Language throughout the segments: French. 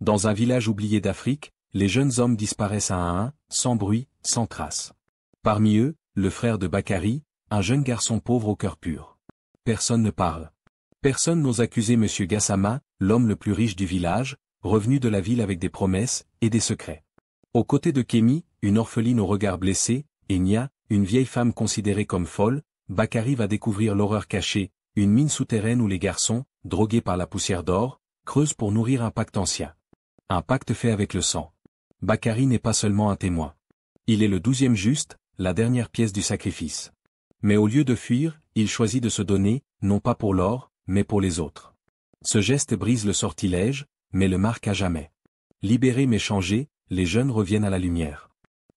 Dans un village oublié d'Afrique, les jeunes hommes disparaissent un à un, sans bruit, sans trace. Parmi eux, le frère de Bakary, un jeune garçon pauvre au cœur pur. Personne ne parle. Personne n'ose accuser M. Gassama, l'homme le plus riche du village, revenu de la ville avec des promesses et des secrets. Aux côtés de Kémy, une orpheline au regard blessé, et Nia, une vieille femme considérée comme folle, Bakary va découvrir l'horreur cachée, une mine souterraine où les garçons, drogués par la poussière d'or, creusent pour nourrir un pacte ancien. Un pacte fait avec le sang. Bakary n'est pas seulement un témoin. Il est le 12e juste, la dernière pièce du sacrifice. Mais au lieu de fuir, il choisit de se donner, non pas pour l'or, mais pour les autres. Ce geste brise le sortilège, mais le marque à jamais. Libérés mais changés, les jeunes reviennent à la lumière.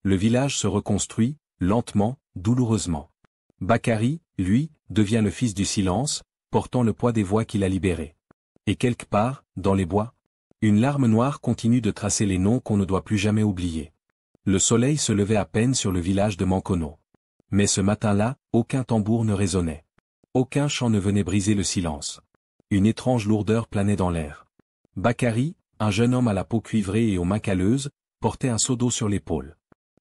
Le village se reconstruit, lentement, douloureusement. Bakary, lui, devient le fils du silence, portant le poids des voix qu'il a libérées. Et quelque part, dans les bois, une larme noire continue de tracer les noms qu'on ne doit plus jamais oublier. Le soleil se levait à peine sur le village de Mankono. Mais ce matin-là, aucun tambour ne résonnait. Aucun chant ne venait briser le silence. Une étrange lourdeur planait dans l'air. Bakary, un jeune homme à la peau cuivrée et aux mains calleuses, portait un seau d'eau sur l'épaule.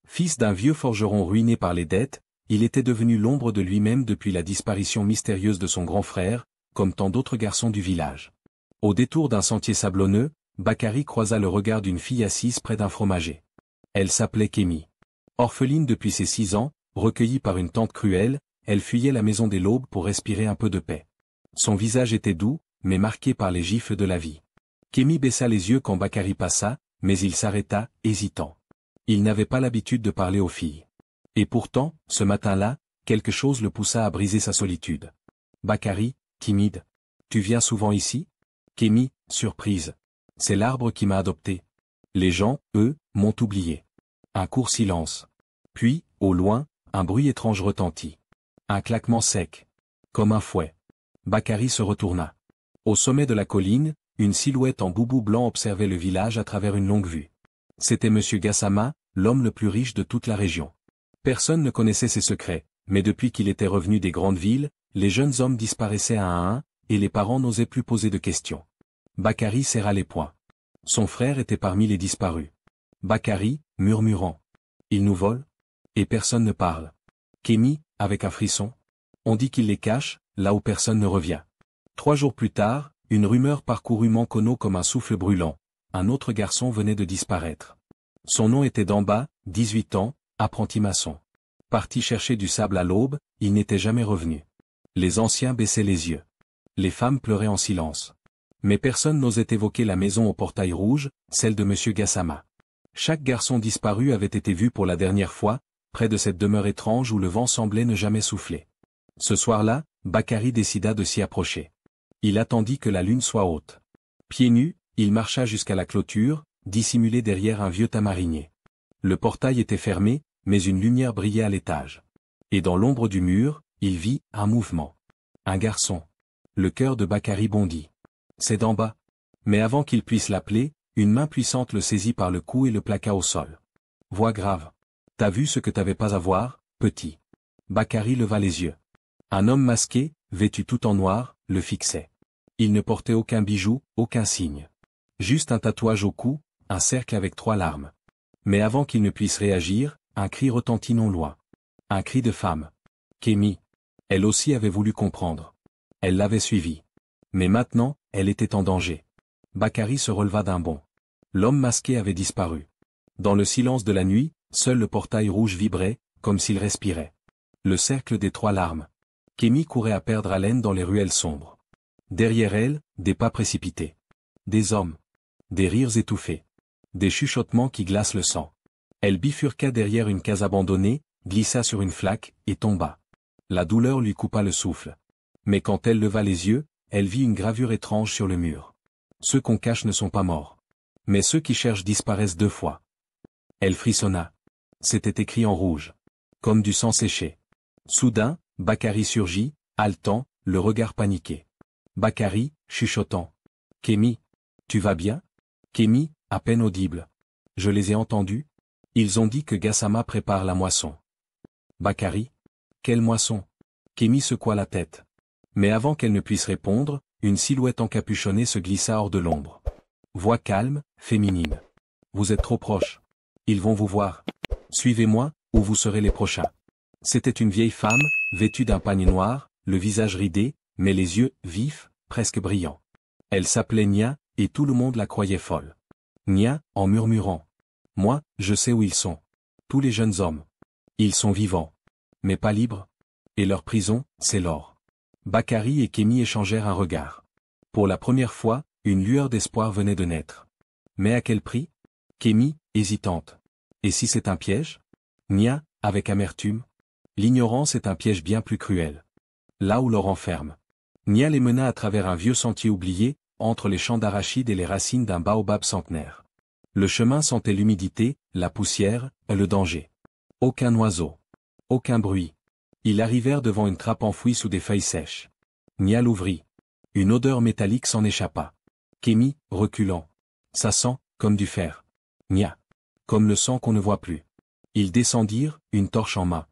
Fils d'un vieux forgeron ruiné par les dettes, il était devenu l'ombre de lui-même depuis la disparition mystérieuse de son grand frère, comme tant d'autres garçons du village. Au détour d'un sentier sablonneux, Bakary croisa le regard d'une fille assise près d'un fromager. Elle s'appelait Kémy. Orpheline depuis ses 6 ans, recueillie par une tante cruelle, elle fuyait la maison des Laubes pour respirer un peu de paix. Son visage était doux, mais marqué par les gifles de la vie. Kémy baissa les yeux quand Bakary passa, mais il s'arrêta, hésitant. Il n'avait pas l'habitude de parler aux filles. Et pourtant, ce matin-là, quelque chose le poussa à briser sa solitude. Bakary, timide. Tu viens souvent ici? Kémy, surprise. C'est l'arbre qui m'a adopté. Les gens, eux, m'ont oublié. Un court silence. Puis, au loin, un bruit étrange retentit. Un claquement sec. Comme un fouet. Bakary se retourna. Au sommet de la colline, une silhouette en boubou blanc observait le village à travers une longue vue. C'était M. Gassama, l'homme le plus riche de toute la région. Personne ne connaissait ses secrets, mais depuis qu'il était revenu des grandes villes, les jeunes hommes disparaissaient un à un, et les parents n'osaient plus poser de questions. Bakary serra les poings. Son frère était parmi les disparus. Bakary, murmurant. Ils nous volent? Et personne ne parle. Kémy, avec un frisson. On dit qu'il les cache, là où personne ne revient. 3 jours plus tard, une rumeur parcourut Mankono comme un souffle brûlant. Un autre garçon venait de disparaître. Son nom était Damba, 18 ans, apprenti maçon. Parti chercher du sable à l'aube, il n'était jamais revenu. Les anciens baissaient les yeux. Les femmes pleuraient en silence. Mais personne n'osait évoquer la maison au portail rouge, celle de M. Gassama. Chaque garçon disparu avait été vu pour la dernière fois, près de cette demeure étrange où le vent semblait ne jamais souffler. Ce soir-là, Bakary décida de s'y approcher. Il attendit que la lune soit haute. Pieds nus, il marcha jusqu'à la clôture, dissimulé derrière un vieux tamarinier. Le portail était fermé, mais une lumière brillait à l'étage. Et dans l'ombre du mur, il vit un mouvement. Un garçon. Le cœur de Bakary bondit. C'est Damba. Mais avant qu'il puisse l'appeler, une main puissante le saisit par le cou et le plaqua au sol. Voix grave. T'as vu ce que t'avais pas à voir, petit? Bakary leva les yeux. Un homme masqué, vêtu tout en noir, le fixait. Il ne portait aucun bijou, aucun signe. Juste un tatouage au cou, un cercle avec 3 larmes. Mais avant qu'il ne puisse réagir, un cri retentit non loin. Un cri de femme. Kémy. Elle aussi avait voulu comprendre. Elle l'avait suivi. Mais maintenant, elle était en danger. Bakary se releva d'un bond. L'homme masqué avait disparu. Dans le silence de la nuit, seul le portail rouge vibrait, comme s'il respirait. Le cercle des 3 larmes. Kémy courait à perdre haleine dans les ruelles sombres. Derrière elle, des pas précipités. Des hommes. Des rires étouffés. Des chuchotements qui glacent le sang. Elle bifurqua derrière une case abandonnée, glissa sur une flaque, et tomba. La douleur lui coupa le souffle. Mais quand elle leva les yeux, elle vit une gravure étrange sur le mur. Ceux qu'on cache ne sont pas morts. Mais ceux qui cherchent disparaissent 2 fois. Elle frissonna. C'était écrit en rouge. Comme du sang séché. Soudain, Bakary surgit, haletant, le regard paniqué. Bakary, chuchotant. Kémy. Tu vas bien? Kémy, à peine audible. Je les ai entendus. Ils ont dit que Gassama prépare la moisson. Bakary. Quelle moisson? Kémy secoua la tête. Mais avant qu'elle ne puisse répondre, une silhouette encapuchonnée se glissa hors de l'ombre. Voix calme, féminine. Vous êtes trop proche. Ils vont vous voir. Suivez-moi, ou vous serez les prochains. C'était une vieille femme, vêtue d'un pagne noir, le visage ridé, mais les yeux vifs, presque brillants. Elle s'appelait Nia, et tout le monde la croyait folle. Nia, en murmurant. Moi, je sais où ils sont. Tous les jeunes hommes. Ils sont vivants. Mais pas libres. Et leur prison, c'est l'or. Bakary et Kémy échangèrent un regard. Pour la première fois, une lueur d'espoir venait de naître. Mais à quel prix? Kémy, hésitante. Et si c'est un piège? Nia, avec amertume. L'ignorance est un piège bien plus cruel. Là où l'or enferme. Nia les mena à travers un vieux sentier oublié, entre les champs d'arachides et les racines d'un baobab centenaire. Le chemin sentait l'humidité, la poussière, le danger. Aucun oiseau. Aucun bruit. Ils arrivèrent devant une trappe enfouie sous des feuilles sèches. Nia l'ouvrit. Une odeur métallique s'en échappa. Kémy, reculant. Ça sent, comme du fer. Nia. Comme le sang qu'on ne voit plus. Ils descendirent, une torche en main.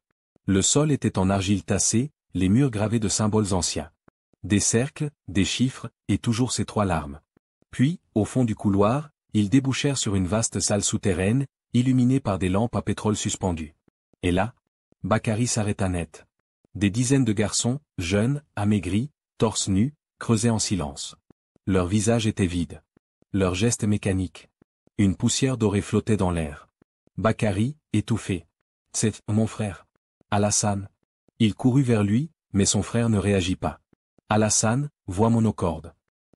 Le sol était en argile tassée, les murs gravés de symboles anciens. Des cercles, des chiffres, et toujours ces 3 larmes. Puis, au fond du couloir, ils débouchèrent sur une vaste salle souterraine, illuminée par des lampes à pétrole suspendues. Et là, Bakary s'arrêta net. Des dizaines de garçons, jeunes, amaigris, torse nus, creusaient en silence. Leurs visages étaient vides. Leurs gestes mécaniques. Une poussière dorée flottait dans l'air. Bakary, étouffé. C'est mon frère. Alassane. Il courut vers lui, mais son frère ne réagit pas. Alassane, vois monocorde.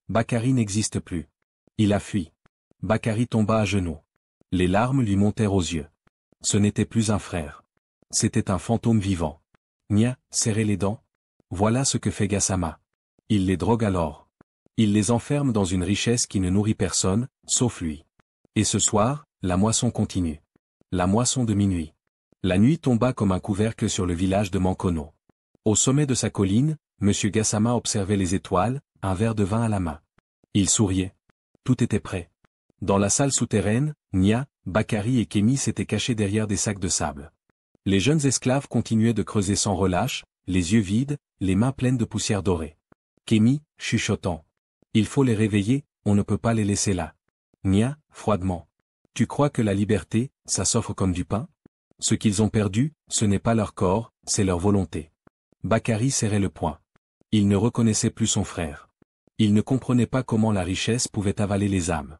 Bakary n'existe plus. Il a fui. Bakary tomba à genoux. Les larmes lui montèrent aux yeux. Ce n'était plus un frère. C'était un fantôme vivant. Nia, serrez les dents. Voilà ce que fait Gassama. Il les drogue alors. Il les enferme dans une richesse qui ne nourrit personne, sauf lui. Et ce soir, la moisson continue. La moisson de minuit. La nuit tomba comme un couvercle sur le village de Mankono. Au sommet de sa colline, M. Gassama observait les étoiles, un verre de vin à la main. Il souriait. Tout était prêt. Dans la salle souterraine, Nia, Bakary et Kémy s'étaient cachés derrière des sacs de sable. Les jeunes esclaves continuaient de creuser sans relâche, les yeux vides, les mains pleines de poussière dorée. Kémy, chuchotant. Il faut les réveiller, on ne peut pas les laisser là. Nia, froidement. Tu crois que la liberté, ça s'offre comme du pain? Ce qu'ils ont perdu, ce n'est pas leur corps, c'est leur volonté. Bakary serrait le poing. Il ne reconnaissait plus son frère. Il ne comprenait pas comment la richesse pouvait avaler les âmes.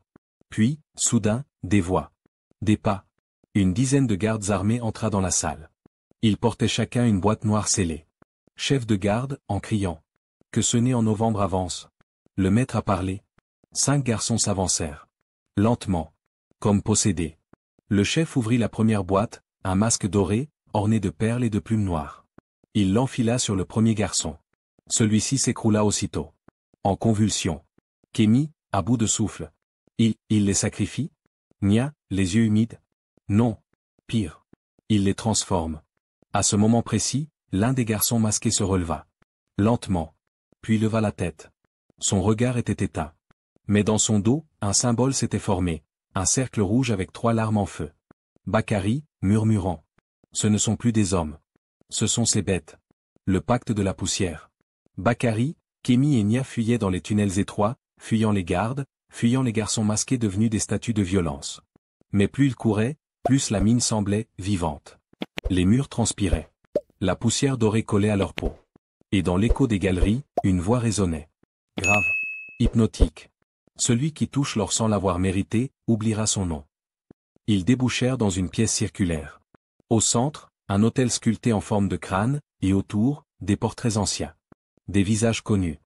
Puis, soudain, des voix. Des pas. Une dizaine de gardes armés entra dans la salle. Ils portaient chacun une boîte noire scellée. Chef de garde, en criant. Que ce né en novembre avance. Le maître a parlé. 5 garçons s'avancèrent. Lentement. Comme possédés. Le chef ouvrit la première boîte, un masque doré, orné de perles et de plumes noires. Il l'enfila sur le premier garçon. Celui-ci s'écroula aussitôt. En convulsion. Kémy, à bout de souffle. Il les sacrifie? Nia, les yeux humides? Non. Pire. Il les transforme. À ce moment précis, l'un des garçons masqués se releva. Lentement. Puis leva la tête. Son regard était éteint. Mais dans son dos, un symbole s'était formé, un cercle rouge avec 3 larmes en feu. Bakary, murmurant. Ce ne sont plus des hommes. Ce sont ces bêtes. Le pacte de la poussière. Bakary, Kémy et Nia fuyaient dans les tunnels étroits, fuyant les gardes, fuyant les garçons masqués devenus des statues de violence. Mais plus ils couraient, plus la mine semblait vivante. Les murs transpiraient. La poussière dorée collait à leur peau. Et dans l'écho des galeries, une voix résonnait. Grave. Hypnotique. Celui qui touche l'or sans l'avoir mérité, oubliera son nom. Ils débouchèrent dans une pièce circulaire. Au centre, un autel sculpté en forme de crâne, et autour, des portraits anciens. Des visages connus.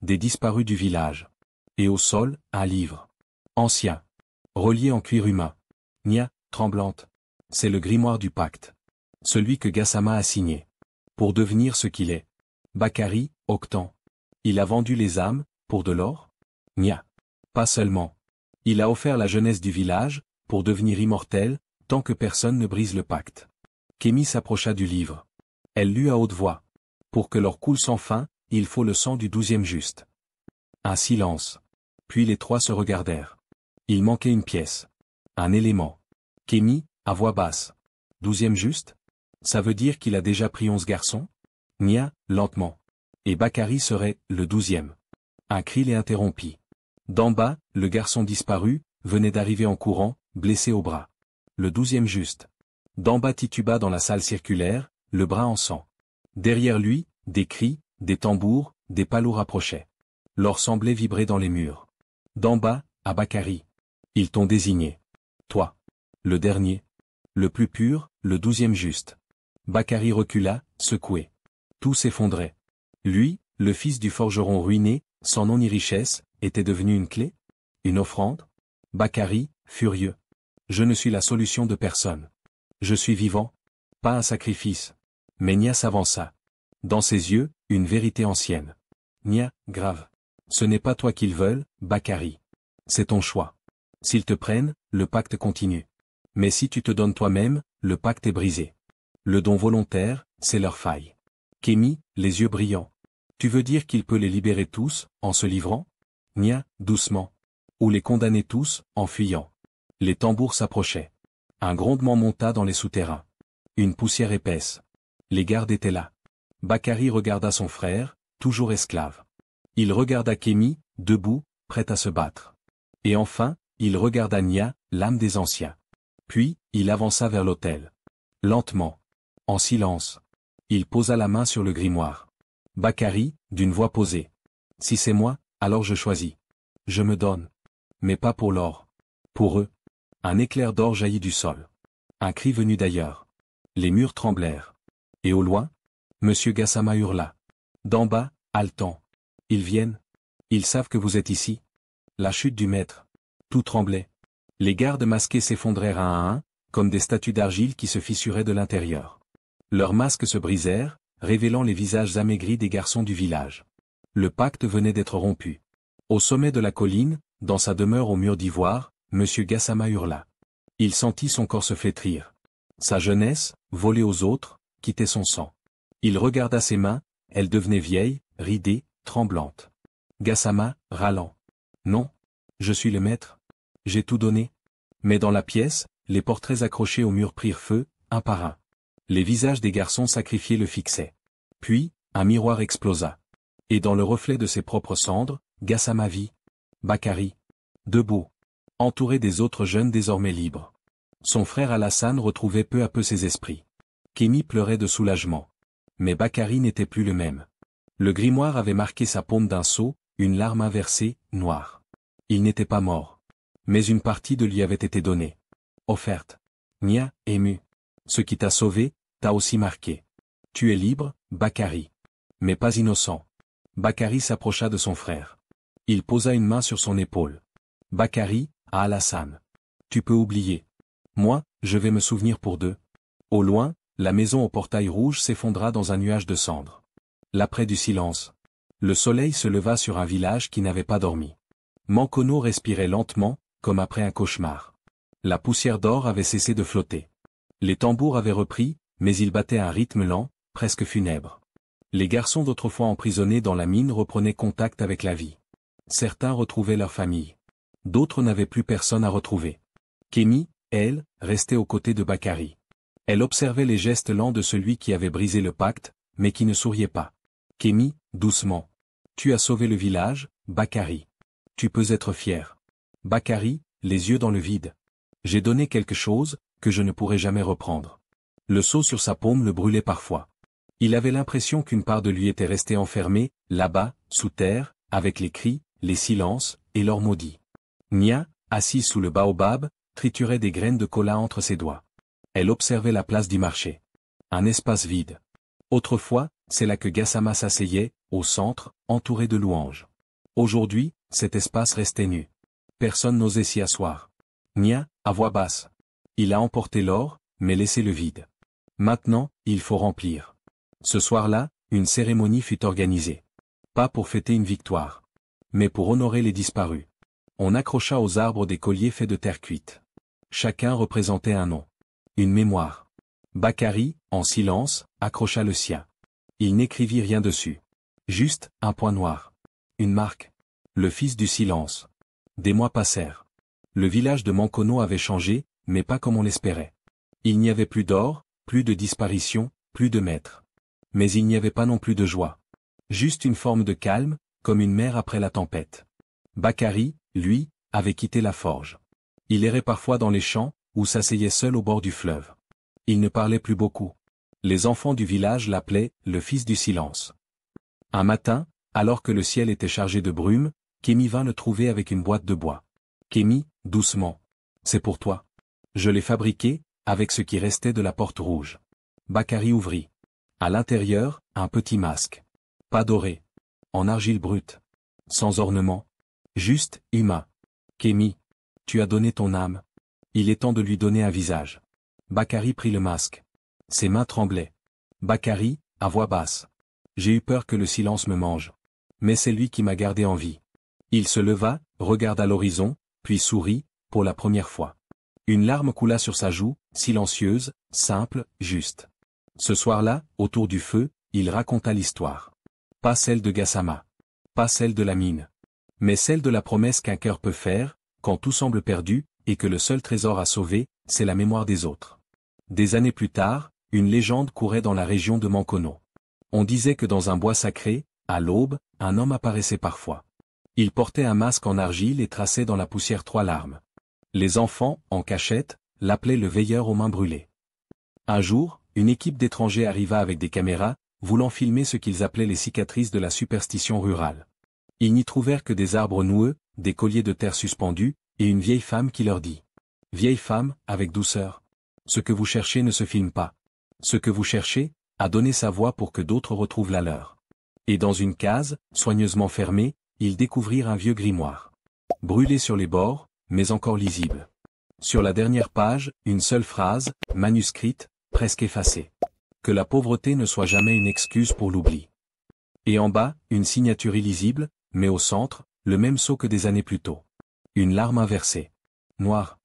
Des disparus du village. Et au sol, un livre. Ancien. Relié en cuir humain. Nia, tremblante. C'est le grimoire du pacte. Celui que Gassama a signé. Pour devenir ce qu'il est. Bakary, octant. Il a vendu les âmes, pour de l'or? Nia. Pas seulement. Il a offert la jeunesse du village, pour devenir immortel, tant que personne ne brise le pacte. Kémy s'approcha du livre. Elle lut à haute voix. Pour que l'or coule sans fin, il faut le sang du 12e juste. Un silence. Puis les 3 se regardèrent. Il manquait une pièce. Un élément. Kémy, à voix basse. 12e juste? Ça veut dire qu'il a déjà pris 11 garçons? Nia, lentement. Et Bakary serait le 12e. Un cri les interrompit. D'en bas, le garçon disparut, venait d'arriver en courant, blessé au bras. Le 12e juste. Damba tituba dans la salle circulaire, le bras en sang. Derrière lui, des cris, des tambours, des palours rapprochaient. L'or semblait vibrer dans les murs. Damba, à Bakary. Ils t'ont désigné. Toi. Le dernier. Le plus pur, le 12e juste. Bakary recula, secoué. Tout s'effondrait. Lui, le fils du forgeron ruiné, sans nom ni richesse, était devenu une clé? Une offrande? Bakary, furieux. Je ne suis la solution de personne. Je suis vivant. Pas un sacrifice. Mais Nia s'avança. Dans ses yeux, une vérité ancienne. Nia, grave. Ce n'est pas toi qu'ils veulent, Bakary. C'est ton choix. S'ils te prennent, le pacte continue. Mais si tu te donnes toi-même, le pacte est brisé. Le don volontaire, c'est leur faille. Kémy, les yeux brillants. Tu veux dire qu'il peut les libérer tous, en se livrant? Nia, doucement. Ou les condamner tous, en fuyant. Les tambours s'approchaient. Un grondement monta dans les souterrains. Une poussière épaisse. Les gardes étaient là. Bakary regarda son frère, toujours esclave. Il regarda Kémy, debout, prêt à se battre. Et enfin, il regarda Nia, l'âme des anciens. Puis, il avança vers l'autel. Lentement. En silence. Il posa la main sur le grimoire. Bakary, d'une voix posée. Si c'est moi, alors je choisis. Je me donne. Mais pas pour l'or. Pour eux. Un éclair d'or jaillit du sol. Un cri venu d'ailleurs. Les murs tremblèrent. Et au loin, Monsieur Gassama hurla. D'en bas, haletant. Ils viennent. Ils savent que vous êtes ici. La chute du maître. Tout tremblait. Les gardes masqués s'effondrèrent un à un, comme des statues d'argile qui se fissuraient de l'intérieur. Leurs masques se brisèrent, révélant les visages amaigris des garçons du village. Le pacte venait d'être rompu. Au sommet de la colline, dans sa demeure au mur d'ivoire, Monsieur Gassama hurla. Il sentit son corps se flétrir. Sa jeunesse, volée aux autres, quittait son sang. Il regarda ses mains, elles devenaient vieilles, ridées, tremblantes. Gassama, râlant. Non. Je suis le maître. J'ai tout donné. Mais dans la pièce, les portraits accrochés au mur prirent feu, un par un. Les visages des garçons sacrifiés le fixaient. Puis, un miroir explosa. Et dans le reflet de ses propres cendres, Gassama vit Bakary. Debout. Entouré des autres jeunes désormais libres. Son frère Alassane retrouvait peu à peu ses esprits. Kémy pleurait de soulagement. Mais Bakary n'était plus le même. Le grimoire avait marqué sa paume d'un sceau, une larme inversée, noire. Il n'était pas mort. Mais une partie de lui avait été donnée. Offerte. Nia, ému. Ce qui t'a sauvé, t'a aussi marqué. Tu es libre, Bakary. Mais pas innocent. Bakary s'approcha de son frère. Il posa une main sur son épaule. Bakary, à Alassane. Tu peux oublier. Moi, je vais me souvenir pour deux. Au loin, la maison au portail rouge s'effondra dans un nuage de cendres. L'après du silence. Le soleil se leva sur un village qui n'avait pas dormi. Mankono respirait lentement, comme après un cauchemar. La poussière d'or avait cessé de flotter. Les tambours avaient repris, mais ils battaient à un rythme lent, presque funèbre. Les garçons d'autrefois emprisonnés dans la mine reprenaient contact avec la vie. Certains retrouvaient leur famille. D'autres n'avaient plus personne à retrouver. Kémy, elle, restait aux côtés de Bakary. Elle observait les gestes lents de celui qui avait brisé le pacte, mais qui ne souriait pas. Kémy, doucement. Tu as sauvé le village, Bakary. Tu peux être fier. Bakary, les yeux dans le vide. J'ai donné quelque chose, que je ne pourrai jamais reprendre. Le sceau sur sa paume le brûlait parfois. Il avait l'impression qu'une part de lui était restée enfermée, là-bas, sous terre, avec les cris, les silences, et leurs maudits. Nia, assise sous le baobab, triturait des graines de cola entre ses doigts. Elle observait la place du marché. Un espace vide. Autrefois, c'est là que Gassama s'asseyait, au centre, entouré de louanges. Aujourd'hui, cet espace restait nu. Personne n'osait s'y asseoir. Nia, à voix basse. Il a emporté l'or, mais laissé le vide. Maintenant, il faut remplir. Ce soir-là, une cérémonie fut organisée. Pas pour fêter une victoire. Mais pour honorer les disparus. On accrocha aux arbres des colliers faits de terre cuite. Chacun représentait un nom. Une mémoire. Bakary, en silence, accrocha le sien. Il n'écrivit rien dessus. Juste, un point noir. Une marque. Le fils du silence. Des mois passèrent. Le village de Mankono avait changé, mais pas comme on l'espérait. Il n'y avait plus d'or, plus de disparition, plus de maîtres. Mais il n'y avait pas non plus de joie. Juste une forme de calme, comme une mer après la tempête. Bakary, lui, avait quitté la forge. Il errait parfois dans les champs, ou s'asseyait seul au bord du fleuve. Il ne parlait plus beaucoup. Les enfants du village l'appelaient « le fils du silence ». Un matin, alors que le ciel était chargé de brume, Kémy vint le trouver avec une boîte de bois. « Kémy, doucement. C'est pour toi. Je l'ai fabriqué, avec ce qui restait de la porte rouge. » Bakary ouvrit. À l'intérieur, un petit masque. Pas doré. En argile brute. Sans ornement. Juste, humain. « Kémy, tu as donné ton âme. Il est temps de lui donner un visage. » Bakary prit le masque. Ses mains tremblaient. Bakary, à voix basse. « J'ai eu peur que le silence me mange. Mais c'est lui qui m'a gardé en vie. » Il se leva, regarda l'horizon, puis sourit, pour la première fois. Une larme coula sur sa joue, silencieuse, simple, juste. Ce soir-là, autour du feu, il raconta l'histoire. Pas celle de Gassama. Pas celle de la mine. Mais celle de la promesse qu'un cœur peut faire, quand tout semble perdu, et que le seul trésor à sauver, c'est la mémoire des autres. Des années plus tard, une légende courait dans la région de Mankono. On disait que dans un bois sacré, à l'aube, un homme apparaissait parfois. Il portait un masque en argile et traçait dans la poussière 3 larmes. Les enfants, en cachette, l'appelaient le veilleur aux mains brûlées. Un jour, une équipe d'étrangers arriva avec des caméras, voulant filmer ce qu'ils appelaient les cicatrices de la superstition rurale. Ils n'y trouvèrent que des arbres noueux, des colliers de terre suspendus, et une vieille femme qui leur dit « Vieille femme, avec douceur. Ce que vous cherchez ne se filme pas. Ce que vous cherchez, a donné sa voix pour que d'autres retrouvent la leur. » Et dans une case, soigneusement fermée, ils découvrirent un vieux grimoire. Brûlé sur les bords, mais encore lisible. Sur la dernière page, une seule phrase, manuscrite, presque effacée. Que la pauvreté ne soit jamais une excuse pour l'oubli. Et en bas, une signature illisible, mais au centre, le même sceau que des années plus tôt. Une larme inversée. Noire.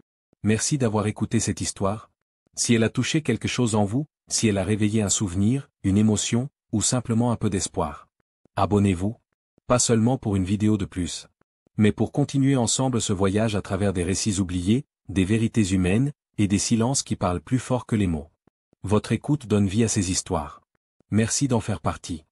Merci d'avoir écouté cette histoire. Si elle a touché quelque chose en vous, si elle a réveillé un souvenir, une émotion, ou simplement un peu d'espoir. Abonnez-vous. Pas seulement pour une vidéo de plus. Mais pour continuer ensemble ce voyage à travers des récits oubliés, des vérités humaines, et des silences qui parlent plus fort que les mots. Votre écoute donne vie à ces histoires. Merci d'en faire partie.